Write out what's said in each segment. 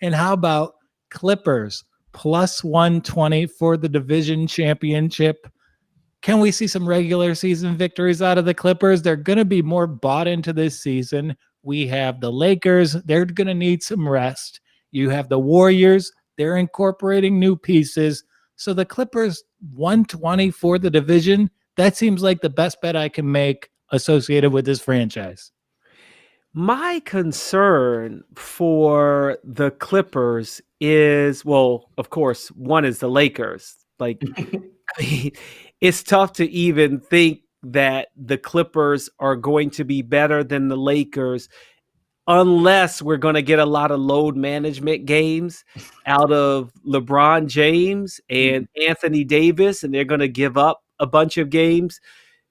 And how about Clippers plus 120 for the division championship? Can we see some regular season victories out of the Clippers? They're going to be more bought into this season. We have the Lakers. They're going to need some rest. You have the Warriors. They're incorporating new pieces. So the Clippers 120 for the division, that seems like the best bet I can make associated with this franchise. My concern for the Clippers is, well, of course, one is the Lakers. Like, I mean, it's tough to even think that the Clippers are going to be better than the Lakers unless we're going to get a lot of load management games out of LeBron James and Anthony Davis, and they're going to give up a bunch of games.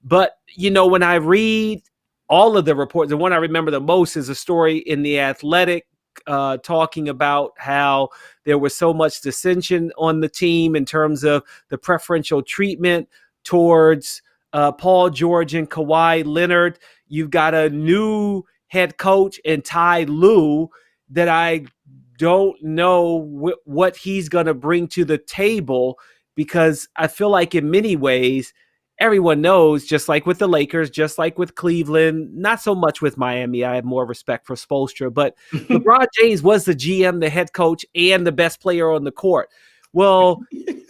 But, when I read all of the reports, the one I remember the most is a story in The Athletic talking about how there was so much dissension on the team in terms of the preferential treatment towards Paul George and Kawhi Leonard. You've got a new head coach in Ty Lue that I don't know what he's going to bring to the table, because I feel like in many ways, everyone knows, just like with the Lakers, just like with Cleveland, not so much with Miami. I have more respect for Spoelstra, but LeBron James was the GM, the head coach, and the best player on the court. Well,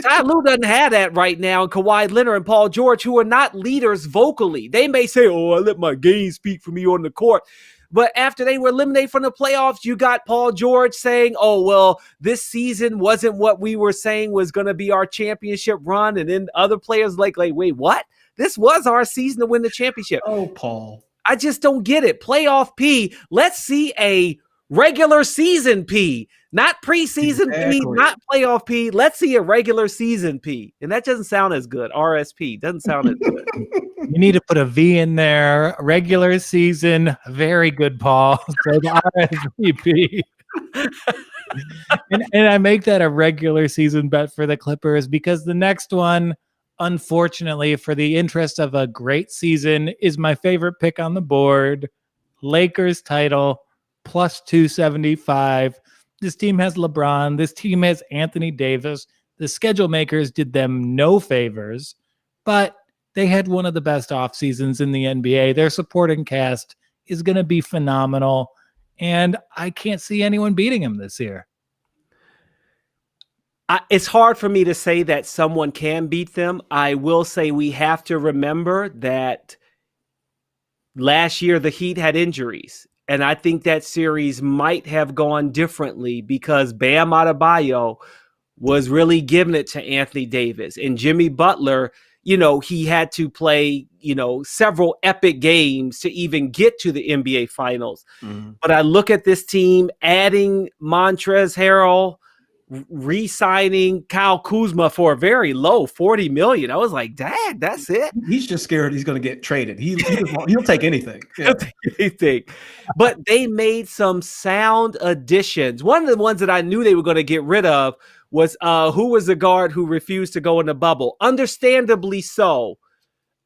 Ty Lue doesn't have that right now, and Kawhi Leonard and Paul George, who are not leaders vocally. They may say, oh, I let my game speak for me on the court. But after they were eliminated from the playoffs, you got Paul George saying, oh, well, this season wasn't what we were saying was going to be our championship run. And then other players like, wait, what? This was our season to win the championship. Oh, Paul. I just don't get it. Playoff P. Let's see a regular season P, not preseason P, not playoff P. Let's see a regular season P. And that doesn't sound as good. RSP doesn't sound as good. You need to put a V in there. Regular season. Very good, Paul. So the RSVP. and I make that a regular season bet for the Clippers because the next one, unfortunately, for the interest of a great season, is my favorite pick on the board. Lakers title plus 275. This team has LeBron. This team has Anthony Davis. The schedule makers did them no favors, but they had one of the best off seasons in the NBA. Their supporting cast is going to be phenomenal, and I can't see anyone beating them this year. It's hard for me to say that someone can beat them. I will say we have to remember that last year the Heat had injuries, and I think that series might have gone differently because Bam Adebayo was really giving it to Anthony Davis, and Jimmy Butler, he had to play, several epic games to even get to the NBA Finals. Mm-hmm. But I look at this team adding Montrezl Harrell, re-signing Kyle Kuzma for a very low $40 million. I was like, dang, that's it. He's just scared he's going to get traded. He'll take anything. Yeah. He'll take anything. But they made some sound additions. One of the ones that I knew they were going to get rid of was who was the guard who refused to go in the bubble? Understandably so.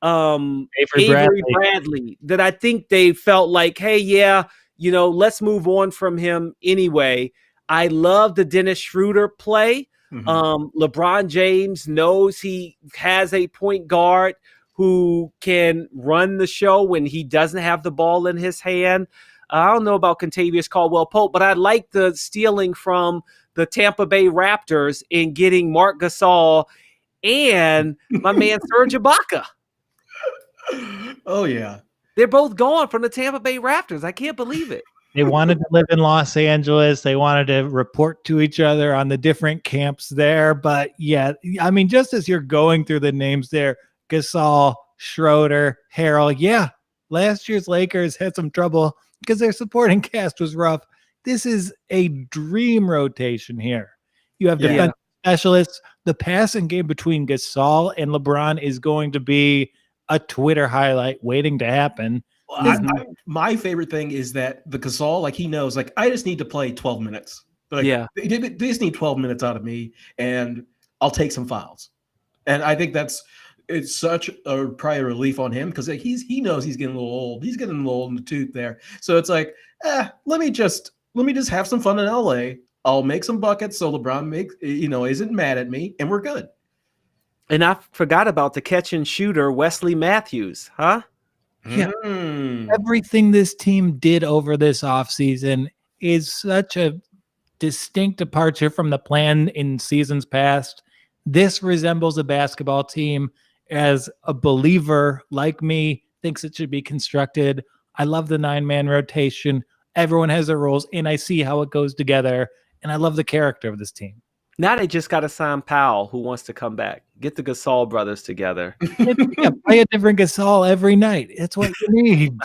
Avery Bradley. That I think they felt like, hey, yeah, let's move on from him anyway. I love the Dennis Schroeder play. Mm-hmm. LeBron James knows he has a point guard who can run the show when he doesn't have the ball in his hand. I don't know about Kentavious Caldwell-Pope, but I like the stealing from the Tampa Bay Raptors in getting Marc Gasol and my man Serge Ibaka. Oh, yeah. They're both gone from the Tampa Bay Raptors. I can't believe it. They wanted to live in Los Angeles. They wanted to report to each other on the different camps there. But yeah, I mean, just as you're going through the names there, Gasol, Schroeder, Harrell. Yeah, last year's Lakers had some trouble because their supporting cast was rough. This is a dream rotation here. You have defensive specialists. The passing game between Gasol and LeBron is going to be a Twitter highlight waiting to happen. My favorite thing is that the Gasol, he knows, I just need to play 12 minutes. They just need 12 minutes out of me, and I'll take some fouls. And I think it's such a probably a relief on him because he knows he's getting a little old. He's getting a little old in the tooth there. So it's let me just have some fun in LA. I'll make some buckets so LeBron isn't mad at me, and we're good. And I forgot about the catch and shooter, Wesley Matthews, huh? Yeah. Everything this team did over this offseason is such a distinct departure from the plan in seasons past. This resembles a basketball team as a believer like me thinks it should be constructed. I love the 9-man rotation. Everyone has their roles, and I see how it goes together. And I love the character of this team. Now they just got to sign Powell, who wants to come back. Get the Gasol brothers together. Play a different Gasol every night. It's what you need.